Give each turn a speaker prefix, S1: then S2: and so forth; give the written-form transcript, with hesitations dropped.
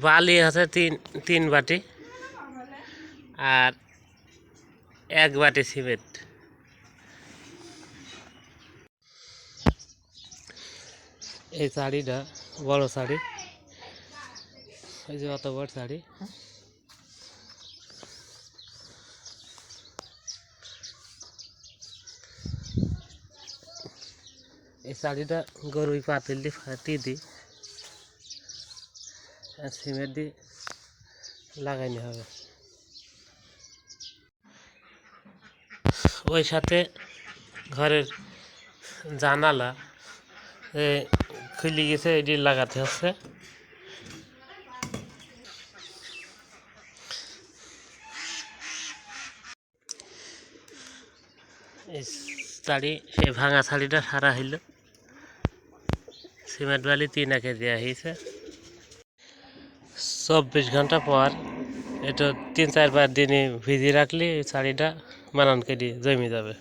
S1: বালি আছে তিন বাটি আর 1 বাটি সিমেন্ট। এই শাড়িটা বড় শাড়ি, এই যে অত বড় শাড়ি। এই শাড়িটা গরুই পাতিল দিয়ে ফাটিয়ে দিই আর সিমেন্ট দিয়ে লাগাইতে হবে। ওই সাথে ঘরের জানালা খুলে গেছে, এটি লাগাতে হচ্ছে। এই শাড়ি, সেই ভাঙা শাড়িটা সারা হইল, সিমেন্ট বালি 3 একে দেওয়া হয়েছে। 24 ঘন্টা পর এটা 3-4 দিনে ভিজিয়ে রাখলে শাড়িটা মানান কেটে জমে যাবে।